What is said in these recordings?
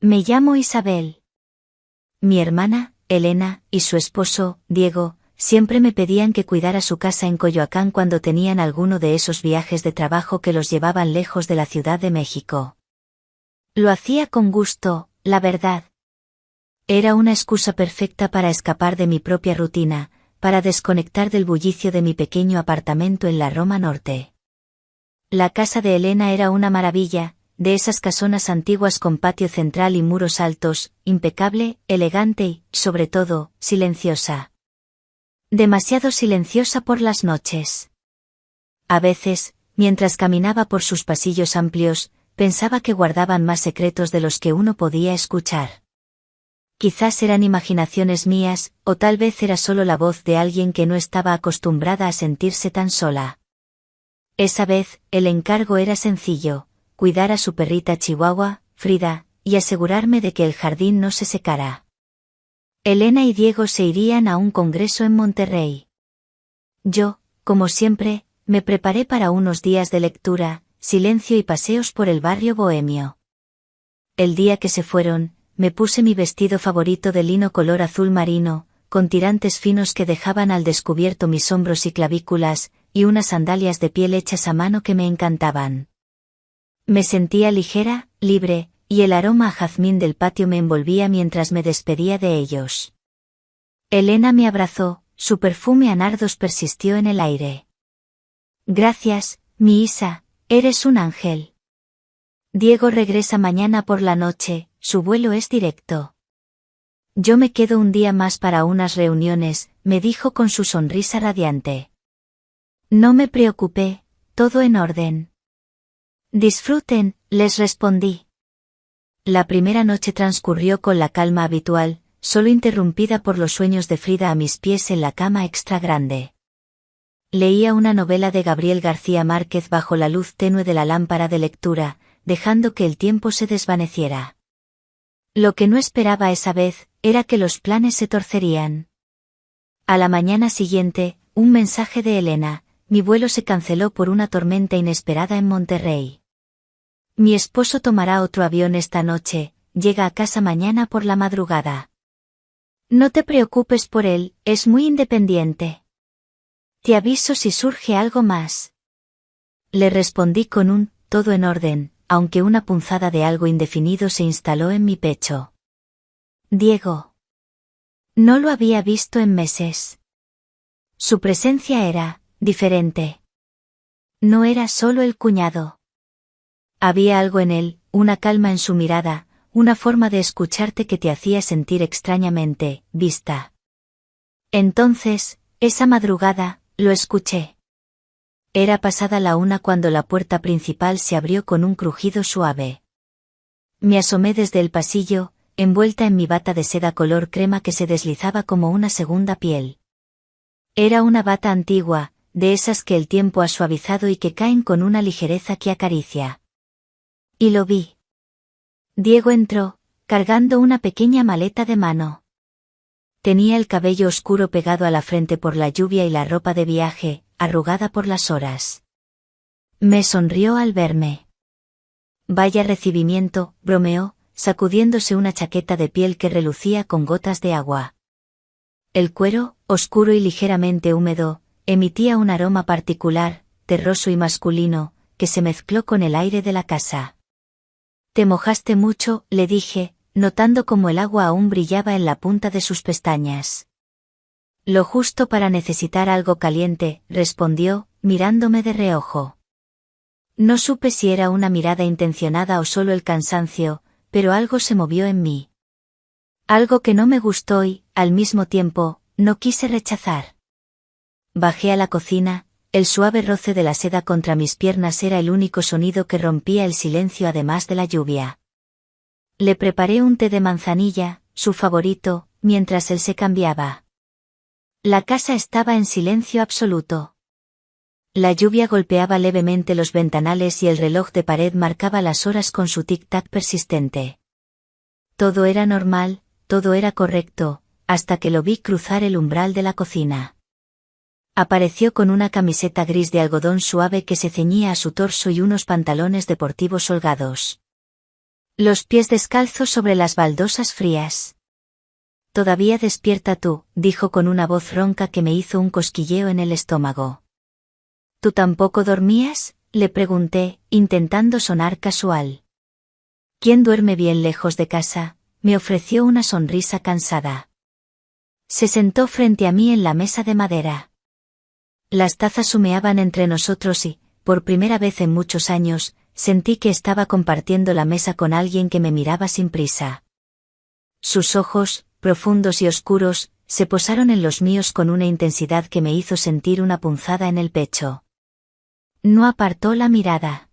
Me llamo Isabel. Mi hermana, Elena, y su esposo, Diego, siempre me pedían que cuidara su casa en Coyoacán cuando tenían alguno de esos viajes de trabajo que los llevaban lejos de la Ciudad de México. Lo hacía con gusto, la verdad. Era una excusa perfecta para escapar de mi propia rutina, para desconectar del bullicio de mi pequeño apartamento en la Roma Norte. La casa de Elena era una maravilla, de esas casonas antiguas con patio central y muros altos, impecable, elegante y, sobre todo, silenciosa. Demasiado silenciosa por las noches. A veces, mientras caminaba por sus pasillos amplios, pensaba que guardaban más secretos de los que uno podía escuchar. Quizás eran imaginaciones mías, o tal vez era solo la voz de alguien que no estaba acostumbrada a sentirse tan sola. Esa vez, el encargo era sencillo: cuidar a su perrita chihuahua, Frida, y asegurarme de que el jardín no se secara. Elena y Diego se irían a un congreso en Monterrey. Yo, como siempre, me preparé para unos días de lectura, silencio y paseos por el barrio bohemio. El día que se fueron, me puse mi vestido favorito de lino color azul marino, con tirantes finos que dejaban al descubierto mis hombros y clavículas, y unas sandalias de piel hechas a mano que me encantaban. Me sentía ligera, libre, y el aroma a jazmín del patio me envolvía mientras me despedía de ellos. Elena me abrazó, su perfume a nardos persistió en el aire. Gracias, mi Isa, eres un ángel. Diego regresa mañana por la noche, su vuelo es directo. Yo me quedo un día más para unas reuniones, me dijo con su sonrisa radiante. No me preocupé, todo en orden. Disfruten, les respondí. La primera noche transcurrió con la calma habitual, solo interrumpida por los sueños de Frida a mis pies en la cama extra grande. Leía una novela de Gabriel García Márquez bajo la luz tenue de la lámpara de lectura, dejando que el tiempo se desvaneciera. Lo que no esperaba esa vez, era que los planes se torcerían. A la mañana siguiente, un mensaje de Elena: mi vuelo se canceló por una tormenta inesperada en Monterrey. Mi esposo tomará otro avión esta noche, llega a casa mañana por la madrugada. No te preocupes por él, es muy independiente. Te aviso si surge algo más. Le respondí con un todo en orden, aunque una punzada de algo indefinido se instaló en mi pecho. Diego. No lo había visto en meses. Su presencia era diferente. No era solo el cuñado. Había algo en él, una calma en su mirada, una forma de escucharte que te hacía sentir extrañamente vista. Entonces, esa madrugada, lo escuché. Era pasada la 1 cuando la puerta principal se abrió con un crujido suave. Me asomé desde el pasillo, envuelta en mi bata de seda color crema que se deslizaba como una segunda piel. Era una bata antigua, de esas que el tiempo ha suavizado y que caen con una ligereza que acaricia. Y lo vi. Diego entró, cargando una pequeña maleta de mano. Tenía el cabello oscuro pegado a la frente por la lluvia y la ropa de viaje, arrugada por las horas. Me sonrió al verme. Vaya recibimiento, bromeó, sacudiéndose una chaqueta de piel que relucía con gotas de agua. El cuero, oscuro y ligeramente húmedo, emitía un aroma particular, terroso y masculino, que se mezcló con el aire de la casa. Te mojaste mucho, le dije, notando cómo el agua aún brillaba en la punta de sus pestañas. Lo justo para necesitar algo caliente, respondió, mirándome de reojo. No supe si era una mirada intencionada o solo el cansancio, pero algo se movió en mí. Algo que no me gustó y, al mismo tiempo, no quise rechazar. Bajé a la cocina, el suave roce de la seda contra mis piernas era el único sonido que rompía el silencio además de la lluvia. Le preparé un té de manzanilla, su favorito, mientras él se cambiaba. La casa estaba en silencio absoluto. La lluvia golpeaba levemente los ventanales y el reloj de pared marcaba las horas con su tic-tac persistente. Todo era normal, todo era correcto, hasta que lo vi cruzar el umbral de la cocina. Apareció con una camiseta gris de algodón suave que se ceñía a su torso y unos pantalones deportivos holgados. Los pies descalzos sobre las baldosas frías. Todavía despierta tú, dijo con una voz ronca que me hizo un cosquilleo en el estómago. ¿Tú tampoco dormías?, le pregunté, intentando sonar casual. ¿Quién duerme bien lejos de casa?, me ofreció una sonrisa cansada. Se sentó frente a mí en la mesa de madera. Las tazas humeaban entre nosotros y, por primera vez en muchos años, sentí que estaba compartiendo la mesa con alguien que me miraba sin prisa. Sus ojos, profundos y oscuros, se posaron en los míos con una intensidad que me hizo sentir una punzada en el pecho. No apartó la mirada.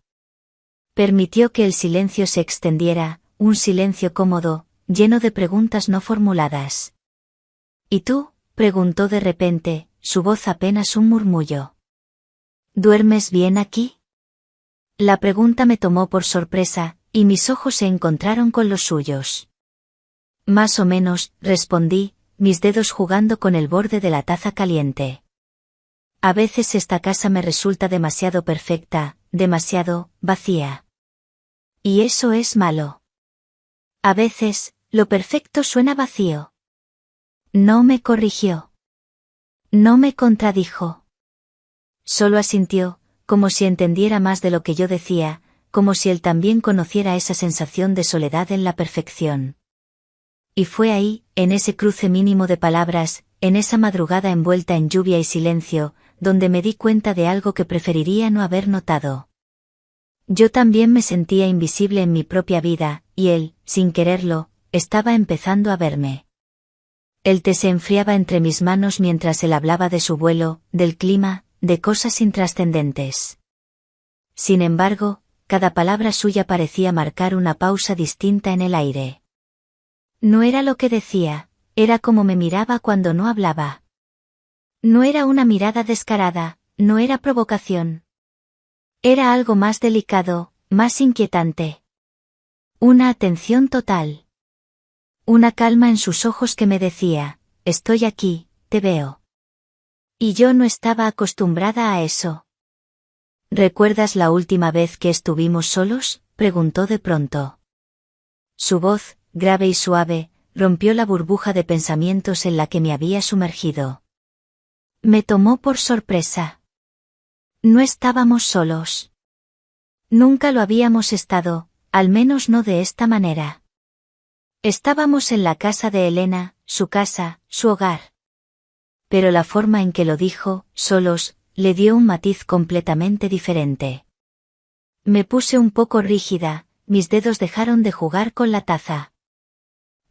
Permitió que el silencio se extendiera, un silencio cómodo, lleno de preguntas no formuladas. ¿Y tú?, preguntó de repente, su voz apenas un murmullo. ¿Duermes bien aquí? La pregunta me tomó por sorpresa, y mis ojos se encontraron con los suyos. Más o menos, respondí, mis dedos jugando con el borde de la taza caliente. A veces esta casa me resulta demasiado perfecta, demasiado vacía. Y eso es malo. A veces, lo perfecto suena vacío. No me corrigió. No me contradijo. Solo asintió, como si entendiera más de lo que yo decía, como si él también conociera esa sensación de soledad en la perfección. Y fue ahí, en ese cruce mínimo de palabras, en esa madrugada envuelta en lluvia y silencio, donde me di cuenta de algo que preferiría no haber notado. Yo también me sentía invisible en mi propia vida, y él, sin quererlo, estaba empezando a verme. El té se enfriaba entre mis manos mientras él hablaba de su vuelo, del clima, de cosas intrascendentes. Sin embargo, cada palabra suya parecía marcar una pausa distinta en el aire. No era lo que decía, era como me miraba cuando no hablaba. No era una mirada descarada, no era provocación. Era algo más delicado, más inquietante. Una atención total. Una calma en sus ojos que me decía, estoy aquí, te veo. Y yo no estaba acostumbrada a eso. ¿Recuerdas la última vez que estuvimos solos?, preguntó de pronto. Su voz, grave y suave, rompió la burbuja de pensamientos en la que me había sumergido. Me tomó por sorpresa. No estábamos solos. Nunca lo habíamos estado, al menos no de esta manera. Estábamos en la casa de Elena, su casa, su hogar. Pero la forma en que lo dijo, solos, le dio un matiz completamente diferente. Me puse un poco rígida, mis dedos dejaron de jugar con la taza.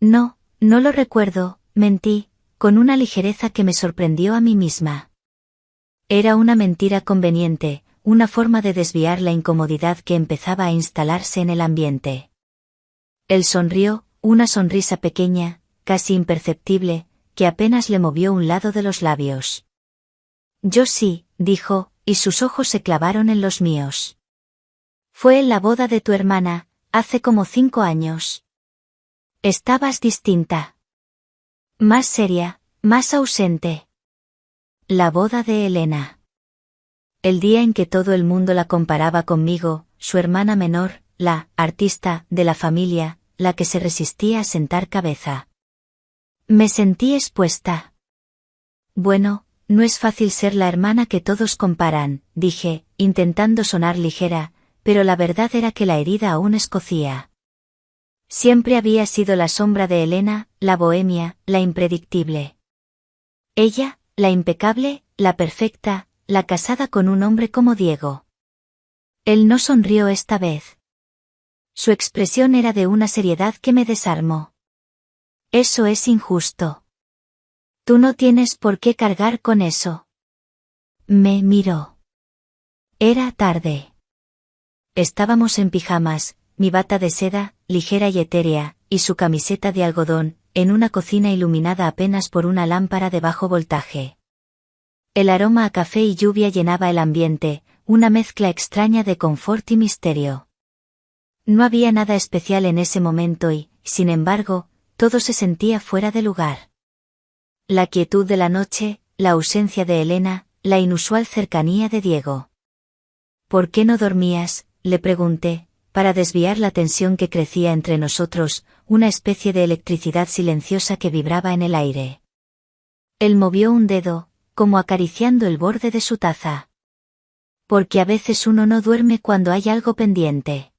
No, no lo recuerdo, mentí, con una ligereza que me sorprendió a mí misma. Era una mentira conveniente, una forma de desviar la incomodidad que empezaba a instalarse en el ambiente. Él sonrió, una sonrisa pequeña, casi imperceptible, que apenas le movió un lado de los labios. Yo sí, dijo, y sus ojos se clavaron en los míos. Fue en la boda de tu hermana, hace como 5 años. Estabas distinta. Más seria, más ausente. La boda de Elena. El día en que todo el mundo la comparaba conmigo, su hermana menor, la artista de la familia, la que se resistía a sentar cabeza. Me sentí expuesta. Bueno, no es fácil ser la hermana que todos comparan, dije, intentando sonar ligera, pero la verdad era que la herida aún escocía. Siempre había sido la sombra de Elena, la bohemia, la impredictible. Ella, la impecable, la perfecta, la casada con un hombre como Diego. Él no sonrió esta vez. Su expresión era de una seriedad que me desarmó. Eso es injusto. Tú no tienes por qué cargar con eso. Me miró. Era tarde. Estábamos en pijamas, mi bata de seda, ligera y etérea, y su camiseta de algodón, en una cocina iluminada apenas por una lámpara de bajo voltaje. El aroma a café y lluvia llenaba el ambiente, una mezcla extraña de confort y misterio. No había nada especial en ese momento y, sin embargo, todo se sentía fuera de lugar. La quietud de la noche, la ausencia de Elena, la inusual cercanía de Diego. ¿Por qué no dormías?, le pregunté, para desviar la tensión que crecía entre nosotros, una especie de electricidad silenciosa que vibraba en el aire. Él movió un dedo, como acariciando el borde de su taza. Porque a veces uno no duerme cuando hay algo pendiente.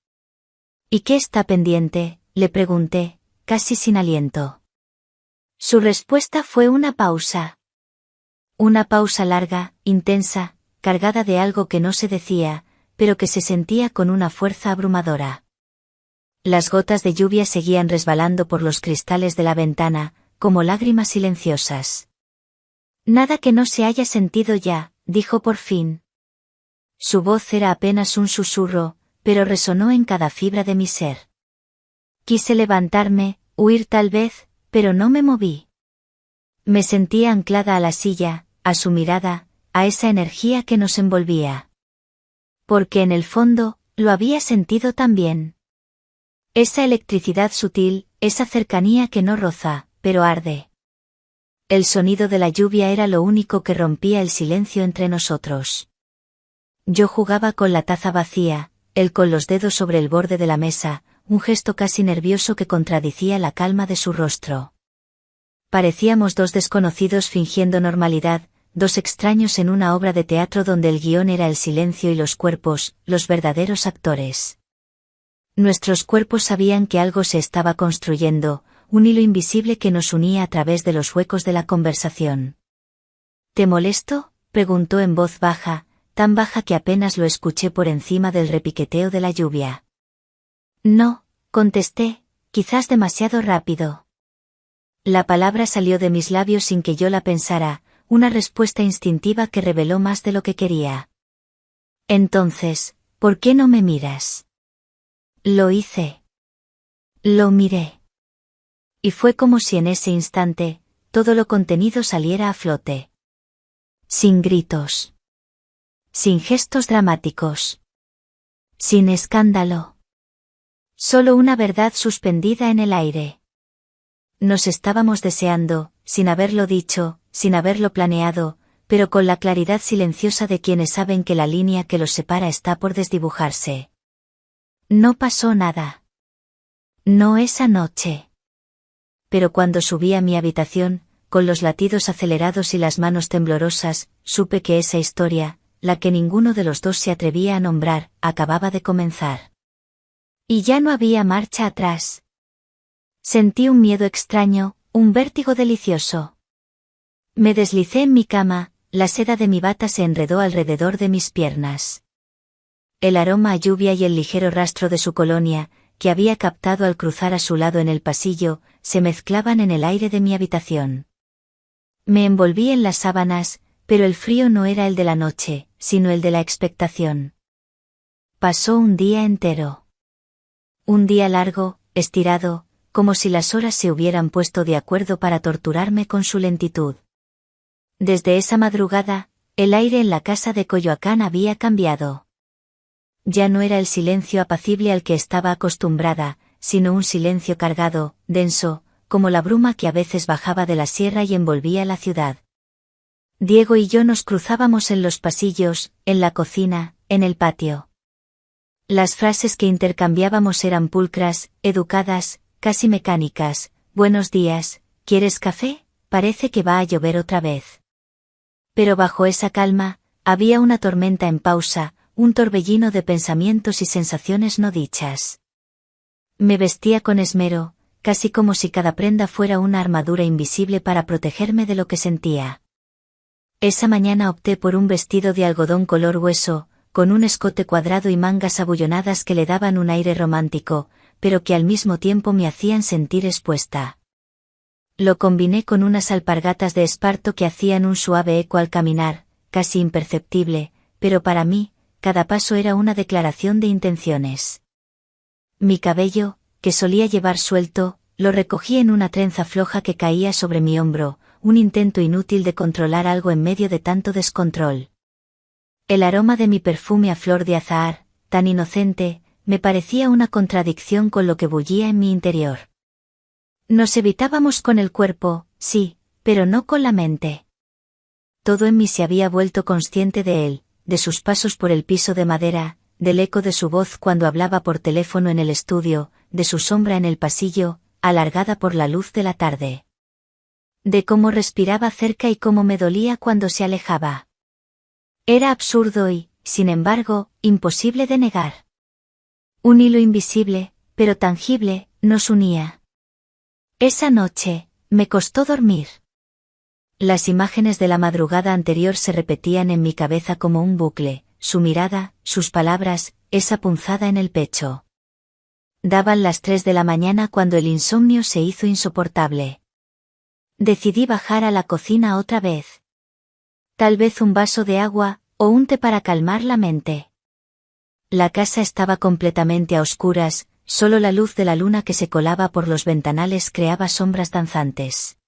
¿Y qué está pendiente?, le pregunté, casi sin aliento. Su respuesta fue una pausa. Una pausa larga, intensa, cargada de algo que no se decía, pero que se sentía con una fuerza abrumadora. Las gotas de lluvia seguían resbalando por los cristales de la ventana, como lágrimas silenciosas. Nada que no se haya sentido ya, dijo por fin. Su voz era apenas un susurro, pero resonó en cada fibra de mi ser. Quise levantarme, huir tal vez, pero no me moví. Me sentía anclada a la silla, a su mirada, a esa energía que nos envolvía. Porque en el fondo, lo había sentido también. Esa electricidad sutil, esa cercanía que no roza, pero arde. El sonido de la lluvia era lo único que rompía el silencio entre nosotros. Yo jugaba con la taza vacía, él con los dedos sobre el borde de la mesa, un gesto casi nervioso que contradecía la calma de su rostro. Parecíamos dos desconocidos fingiendo normalidad, dos extraños en una obra de teatro donde el guión era el silencio y los cuerpos, los verdaderos actores. Nuestros cuerpos sabían que algo se estaba construyendo, un hilo invisible que nos unía a través de los huecos de la conversación. ¿Te molesto?, preguntó en voz baja, tan baja que apenas lo escuché por encima del repiqueteo de la lluvia. No, contesté, quizás demasiado rápido. La palabra salió de mis labios sin que yo la pensara, una respuesta instintiva que reveló más de lo que quería. Entonces, ¿por qué no me miras? Lo hice. Lo miré. Y fue como si en ese instante, todo lo contenido saliera a flote. Sin gritos. Sin gestos dramáticos. Sin escándalo. Solo una verdad suspendida en el aire. Nos estábamos deseando, sin haberlo dicho, sin haberlo planeado, pero con la claridad silenciosa de quienes saben que la línea que los separa está por desdibujarse. No pasó nada. No esa noche. Pero cuando subí a mi habitación, con los latidos acelerados y las manos temblorosas, supe que esa historia, la que ninguno de los dos se atrevía a nombrar, acababa de comenzar. Y ya no había marcha atrás. Sentí un miedo extraño, un vértigo delicioso. Me deslicé en mi cama, la seda de mi bata se enredó alrededor de mis piernas. El aroma a lluvia y el ligero rastro de su colonia, que había captado al cruzar a su lado en el pasillo, se mezclaban en el aire de mi habitación. Me envolví en las sábanas, pero el frío no era el de la noche, sino el de la expectación. Pasó un día entero. Un día largo, estirado, como si las horas se hubieran puesto de acuerdo para torturarme con su lentitud. Desde esa madrugada, el aire en la casa de Coyoacán había cambiado. Ya no era el silencio apacible al que estaba acostumbrada, sino un silencio cargado, denso, como la bruma que a veces bajaba de la sierra y envolvía la ciudad. Diego y yo nos cruzábamos en los pasillos, en la cocina, en el patio. Las frases que intercambiábamos eran pulcras, educadas, casi mecánicas. Buenos días, ¿quieres café? Parece que va a llover otra vez. Pero bajo esa calma, había una tormenta en pausa, un torbellino de pensamientos y sensaciones no dichas. Me vestía con esmero, casi como si cada prenda fuera una armadura invisible para protegerme de lo que sentía. Esa mañana opté por un vestido de algodón color hueso, con un escote cuadrado y mangas abullonadas que le daban un aire romántico, pero que al mismo tiempo me hacían sentir expuesta. Lo combiné con unas alpargatas de esparto que hacían un suave eco al caminar, casi imperceptible, pero para mí, cada paso era una declaración de intenciones. Mi cabello, que solía llevar suelto, lo recogí en una trenza floja que caía sobre mi hombro, un intento inútil de controlar algo en medio de tanto descontrol. El aroma de mi perfume a flor de azahar, tan inocente, me parecía una contradicción con lo que bullía en mi interior. Nos evitábamos con el cuerpo, sí, pero no con la mente. Todo en mí se había vuelto consciente de él, de sus pasos por el piso de madera, del eco de su voz cuando hablaba por teléfono en el estudio, de su sombra en el pasillo, alargada por la luz de la tarde. De cómo respiraba cerca y cómo me dolía cuando se alejaba. Era absurdo y, sin embargo, imposible de negar. Un hilo invisible, pero tangible, nos unía. Esa noche, me costó dormir. Las imágenes de la madrugada anterior se repetían en mi cabeza como un bucle, su mirada, sus palabras, esa punzada en el pecho. Daban las 3 de la mañana cuando el insomnio se hizo insoportable. Decidí bajar a la cocina otra vez. Tal vez un vaso de agua, o un té para calmar la mente. La casa estaba completamente a oscuras, solo la luz de la luna que se colaba por los ventanales creaba sombras danzantes.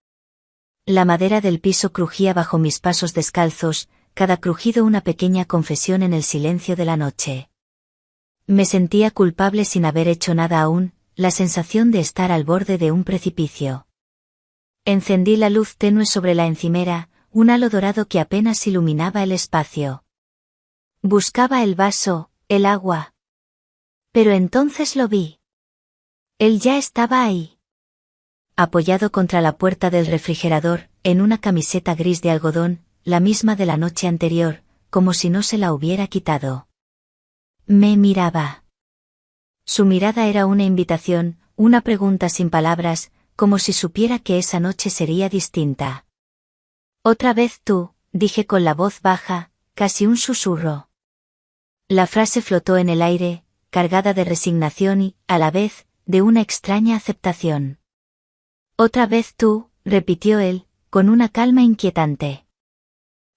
La madera del piso crujía bajo mis pasos descalzos, cada crujido una pequeña confesión en el silencio de la noche. Me sentía culpable sin haber hecho nada aún, la sensación de estar al borde de un precipicio. Encendí la luz tenue sobre la encimera, un halo dorado que apenas iluminaba el espacio. Buscaba el vaso, el agua. Pero entonces lo vi. Él ya estaba ahí. Apoyado contra la puerta del refrigerador, en una camiseta gris de algodón, la misma de la noche anterior, como si no se la hubiera quitado. Me miraba. Su mirada era una invitación, una pregunta sin palabras, como si supiera que esa noche sería distinta. Otra vez tú, dije con la voz baja, casi un susurro. La frase flotó en el aire, cargada de resignación y, a la vez, de una extraña aceptación. Otra vez tú, repitió él, con una calma inquietante.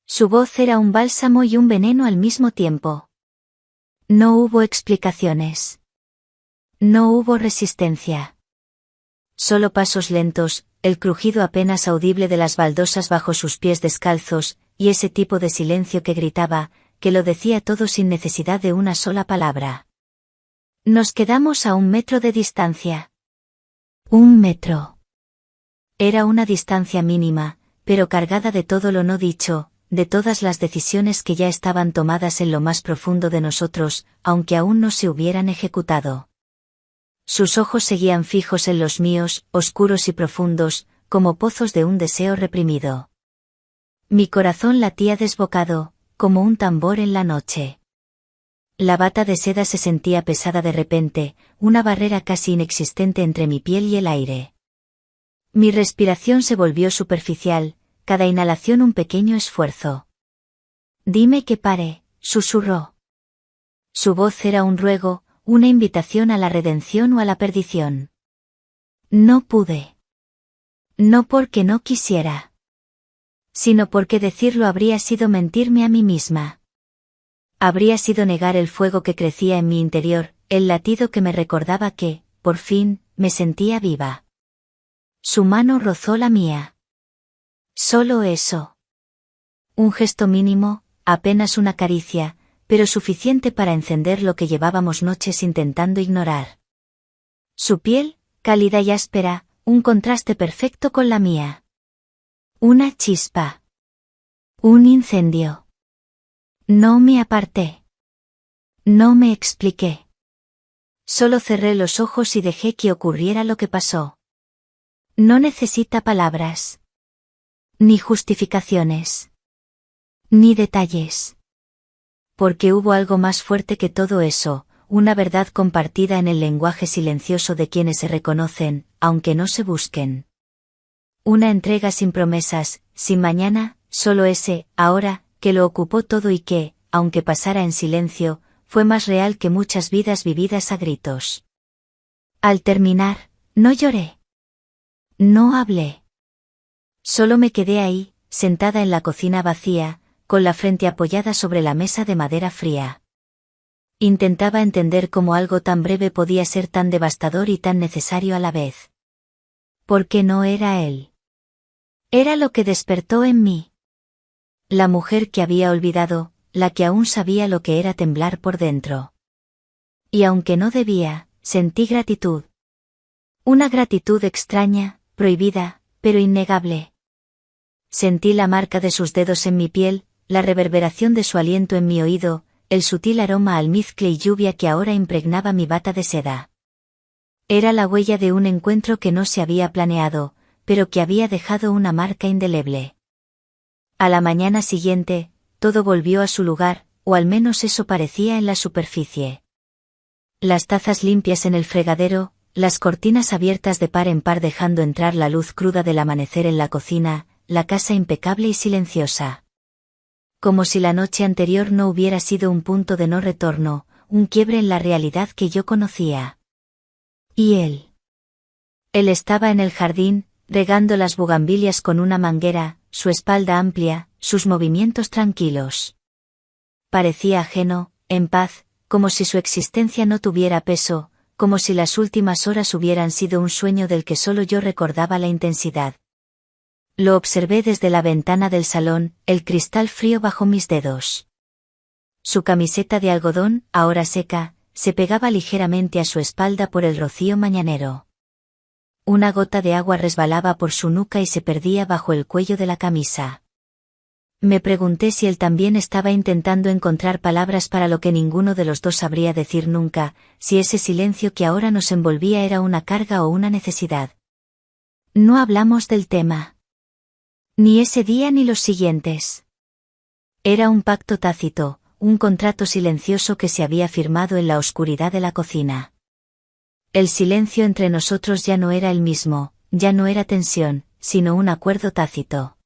Su voz era un bálsamo y un veneno al mismo tiempo. No hubo explicaciones. No hubo resistencia. Solo pasos lentos, el crujido apenas audible de las baldosas bajo sus pies descalzos, y ese tipo de silencio que gritaba, que lo decía todo sin necesidad de una sola palabra. Nos quedamos a 1 metro de distancia. 1 metro. Era una distancia mínima, pero cargada de todo lo no dicho, de todas las decisiones que ya estaban tomadas en lo más profundo de nosotros, aunque aún no se hubieran ejecutado. Sus ojos seguían fijos en los míos, oscuros y profundos, como pozos de un deseo reprimido. Mi corazón latía desbocado, como un tambor en la noche. La bata de seda se sentía pesada de repente, una barrera casi inexistente entre mi piel y el aire. Mi respiración se volvió superficial, cada inhalación un pequeño esfuerzo. Dime que pare, susurró. Su voz era un ruego, una invitación a la redención o a la perdición. No pude. No porque no quisiera. Sino porque decirlo habría sido mentirme a mí misma. Habría sido negar el fuego que crecía en mi interior, el latido que me recordaba que, por fin, me sentía viva. Su mano rozó la mía. Solo eso. Un gesto mínimo, apenas una caricia, pero suficiente para encender lo que llevábamos noches intentando ignorar. Su piel, cálida y áspera, un contraste perfecto con la mía. Una chispa. Un incendio. No me aparté. No me expliqué. Solo cerré los ojos y dejé que ocurriera lo que pasó. No necesita palabras. Ni justificaciones. Ni detalles. Porque hubo algo más fuerte que todo eso, una verdad compartida en el lenguaje silencioso de quienes se reconocen, aunque no se busquen. Una entrega sin promesas, sin mañana, solo ese, ahora, que lo ocupó todo y que, aunque pasara en silencio, fue más real que muchas vidas vividas a gritos. Al terminar, no lloré. No hablé. Solo me quedé ahí, sentada en la cocina vacía, con la frente apoyada sobre la mesa de madera fría. Intentaba entender cómo algo tan breve podía ser tan devastador y tan necesario a la vez. Porque no era él. Era lo que despertó en mí. La mujer que había olvidado, la que aún sabía lo que era temblar por dentro. Y aunque no debía, sentí gratitud. Una gratitud extraña, prohibida, pero innegable. Sentí la marca de sus dedos en mi piel, la reverberación de su aliento en mi oído, el sutil aroma a almizcle y lluvia que ahora impregnaba mi bata de seda. Era la huella de un encuentro que no se había planeado, pero que había dejado una marca indeleble. A la mañana siguiente, todo volvió a su lugar, o al menos eso parecía en la superficie. Las tazas limpias en el fregadero, las cortinas abiertas de par en par dejando entrar la luz cruda del amanecer en la cocina, la casa impecable y silenciosa. Como si la noche anterior no hubiera sido un punto de no retorno, un quiebre en la realidad que yo conocía. ¿Y él? Él estaba en el jardín, regando las bugambilias con una manguera, su espalda amplia, sus movimientos tranquilos. Parecía ajeno, en paz, como si su existencia no tuviera peso, como si las últimas horas hubieran sido un sueño del que solo yo recordaba la intensidad. Lo observé desde la ventana del salón, el cristal frío bajo mis dedos. Su camiseta de algodón, ahora seca, se pegaba ligeramente a su espalda por el rocío mañanero. Una gota de agua resbalaba por su nuca y se perdía bajo el cuello de la camisa. Me pregunté si él también estaba intentando encontrar palabras para lo que ninguno de los dos sabría decir nunca, si ese silencio que ahora nos envolvía era una carga o una necesidad. No hablamos del tema. Ni ese día ni los siguientes. Era un pacto tácito, un contrato silencioso que se había firmado en la oscuridad de la cocina. El silencio entre nosotros ya no era el mismo, ya no era tensión, sino un acuerdo tácito.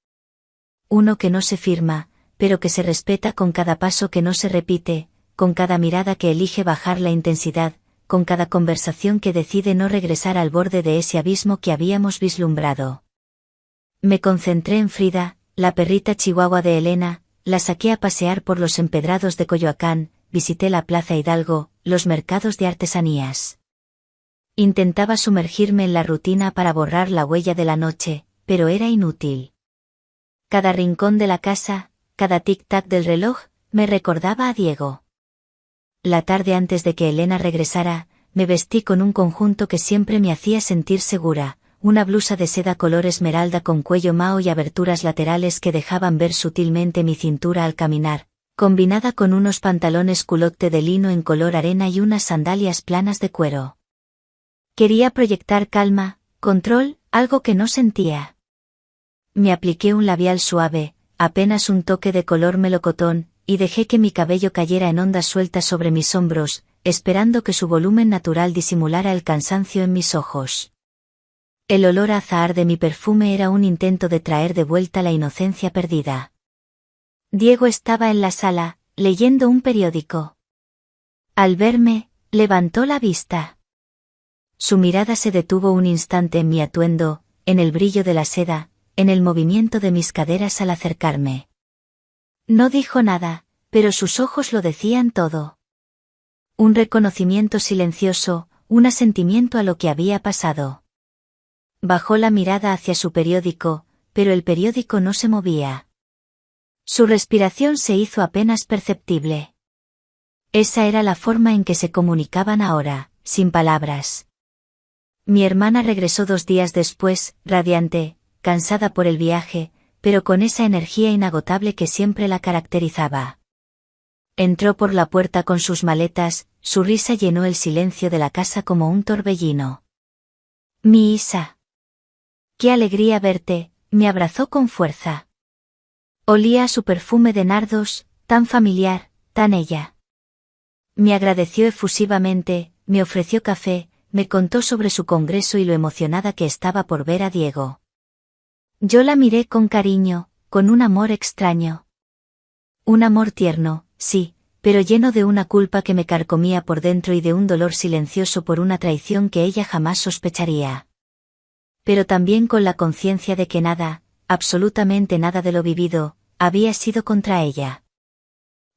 Uno que no se firma, pero que se respeta con cada paso que no se repite, con cada mirada que elige bajar la intensidad, con cada conversación que decide no regresar al borde de ese abismo que habíamos vislumbrado. Me concentré en Frida, la perrita chihuahua de Elena, la saqué a pasear por los empedrados de Coyoacán, visité la Plaza Hidalgo, los mercados de artesanías. Intentaba sumergirme en la rutina para borrar la huella de la noche, pero era inútil. Cada rincón de la casa, cada tic-tac del reloj, me recordaba a Diego. La tarde antes de que Elena regresara, me vestí con un conjunto que siempre me hacía sentir segura, una blusa de seda color esmeralda con cuello mao y aberturas laterales que dejaban ver sutilmente mi cintura al caminar, combinada con unos pantalones culotte de lino en color arena y unas sandalias planas de cuero. Quería proyectar calma, control, algo que no sentía. Me apliqué un labial suave, apenas un toque de color melocotón, y dejé que mi cabello cayera en ondas sueltas sobre mis hombros, esperando que su volumen natural disimulara el cansancio en mis ojos. El olor a azahar de mi perfume era un intento de traer de vuelta la inocencia perdida. Diego estaba en la sala, leyendo un periódico. Al verme, levantó la vista. Su mirada se detuvo un instante en mi atuendo, en el brillo de la seda, en el movimiento de mis caderas al acercarme. No dijo nada, pero sus ojos lo decían todo. Un reconocimiento silencioso, un asentimiento a lo que había pasado. Bajó la mirada hacia su periódico, pero el periódico no se movía. Su respiración se hizo apenas perceptible. Esa era la forma en que se comunicaban ahora, sin palabras. Mi hermana regresó 2 días después, radiante, cansada por el viaje, pero con esa energía inagotable que siempre la caracterizaba. Entró por la puerta con sus maletas, su risa llenó el silencio de la casa como un torbellino. Mi Isa. Qué alegría verte, me abrazó con fuerza. Olía a su perfume de nardos, tan familiar, tan ella. Me agradeció efusivamente, me ofreció café, me contó sobre su congreso y lo emocionada que estaba por ver a Diego. Yo la miré con cariño, con un amor extraño. Un amor tierno, sí, pero lleno de una culpa que me carcomía por dentro y de un dolor silencioso por una traición que ella jamás sospecharía. Pero también con la conciencia de que nada, absolutamente nada de lo vivido, había sido contra ella.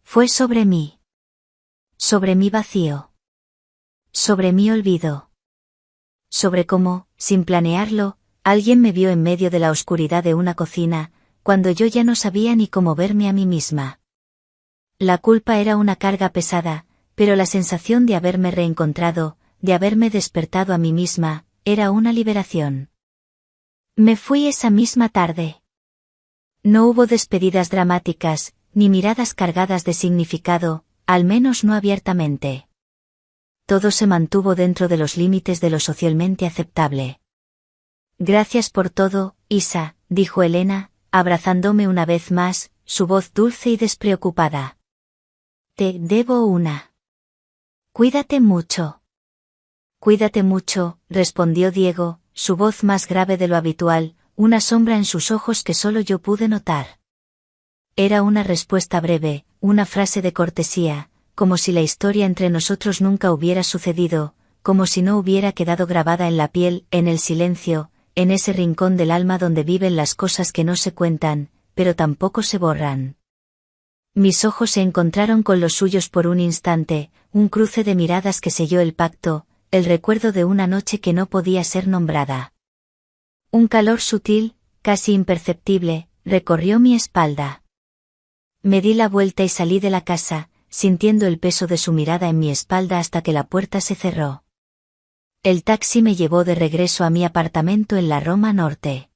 Fue sobre mí. Sobre mi vacío. Sobre mi olvido. Sobre cómo, sin planearlo, alguien me vio en medio de la oscuridad de una cocina, cuando yo ya no sabía ni cómo verme a mí misma. La culpa era una carga pesada, pero la sensación de haberme reencontrado, de haberme despertado a mí misma, era una liberación. Me fui esa misma tarde. No hubo despedidas dramáticas, ni miradas cargadas de significado, al menos no abiertamente. Todo se mantuvo dentro de los límites de lo socialmente aceptable. Gracias por todo, Isa, dijo Elena, abrazándome una vez más, su voz dulce y despreocupada. Te debo una. Cuídate mucho. Cuídate mucho, respondió Diego, su voz más grave de lo habitual, una sombra en sus ojos que solo yo pude notar. Era una respuesta breve, una frase de cortesía, como si la historia entre nosotros nunca hubiera sucedido, como si no hubiera quedado grabada en la piel, en el silencio, en ese rincón del alma donde viven las cosas que no se cuentan, pero tampoco se borran. Mis ojos se encontraron con los suyos por un instante, un cruce de miradas que selló el pacto, el recuerdo de una noche que no podía ser nombrada. Un calor sutil, casi imperceptible, recorrió mi espalda. Me di la vuelta y salí de la casa, sintiendo el peso de su mirada en mi espalda hasta que la puerta se cerró. El taxi me llevó de regreso a mi apartamento en la Roma Norte.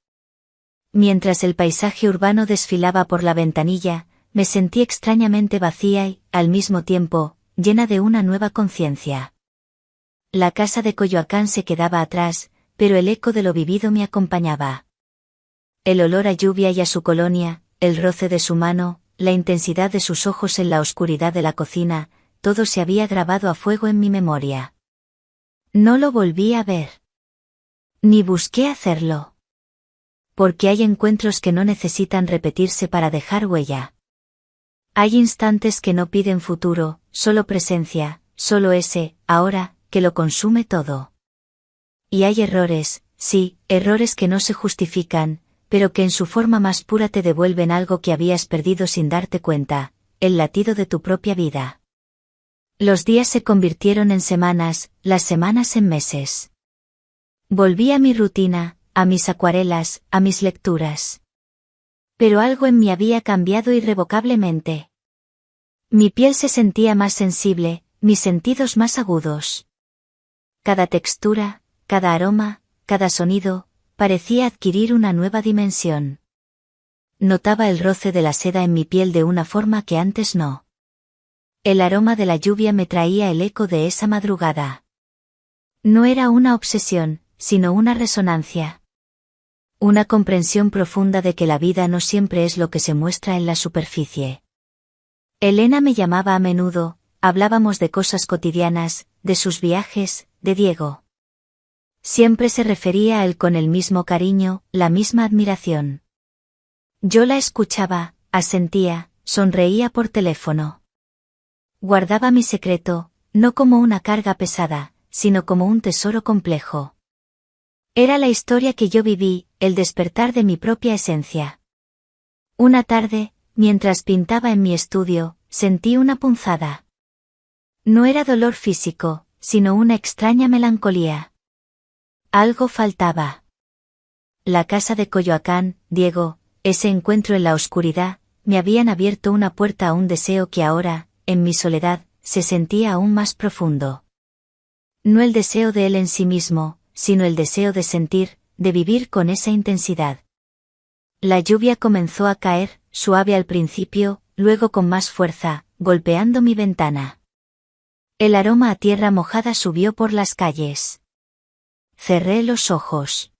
Mientras el paisaje urbano desfilaba por la ventanilla, me sentí extrañamente vacía y, al mismo tiempo, llena de una nueva conciencia. La casa de Coyoacán se quedaba atrás, pero el eco de lo vivido me acompañaba. El olor a lluvia y a su colonia, el roce de su mano, la intensidad de sus ojos en la oscuridad de la cocina, todo se había grabado a fuego en mi memoria. No lo volví a ver. Ni busqué hacerlo. Porque hay encuentros que no necesitan repetirse para dejar huella. Hay instantes que no piden futuro, solo presencia, solo ese, ahora, que lo consume todo. Y hay errores, sí, errores que no se justifican, pero que en su forma más pura te devuelven algo que habías perdido sin darte cuenta, el latido de tu propia vida. Los días se convirtieron en semanas, las semanas en meses. Volví a mi rutina, a mis acuarelas, a mis lecturas. Pero algo en mí había cambiado irrevocablemente. Mi piel se sentía más sensible, mis sentidos más agudos. Cada textura, cada aroma, cada sonido, parecía adquirir una nueva dimensión. Notaba el roce de la seda en mi piel de una forma que antes no. El aroma de la lluvia me traía el eco de esa madrugada. No era una obsesión, sino una resonancia. Una comprensión profunda de que la vida no siempre es lo que se muestra en la superficie. Elena me llamaba a menudo, hablábamos de cosas cotidianas, de sus viajes, de Diego. Siempre se refería a él con el mismo cariño, la misma admiración. Yo la escuchaba, asentía, sonreía por teléfono. Guardaba mi secreto, no como una carga pesada, sino como un tesoro complejo. Era la historia que yo viví, el despertar de mi propia esencia. Una tarde, mientras pintaba en mi estudio, sentí una punzada. No era dolor físico, sino una extraña melancolía. Algo faltaba. La casa de Coyoacán, Diego, ese encuentro en la oscuridad, me habían abierto una puerta a un deseo que ahora, en mi soledad, se sentía aún más profundo. No el deseo de él en sí mismo, sino el deseo de sentir, de vivir con esa intensidad. La lluvia comenzó a caer, suave al principio, luego con más fuerza, golpeando mi ventana. El aroma a tierra mojada subió por las calles. Cerré los ojos.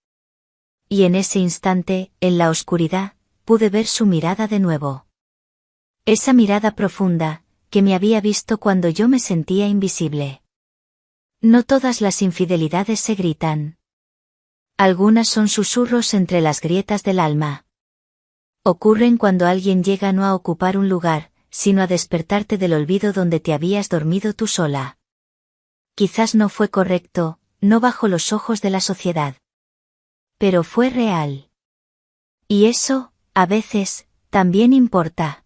Y en ese instante, en la oscuridad, pude ver su mirada de nuevo. Esa mirada profunda, que me había visto cuando yo me sentía invisible. No todas las infidelidades se gritan. Algunas son susurros entre las grietas del alma. Ocurren cuando alguien llega no a ocupar un lugar, sino a despertarte del olvido donde te habías dormido tú sola. Quizás no fue correcto, no bajo los ojos de la sociedad. Pero fue real. Y eso, a veces, también importa.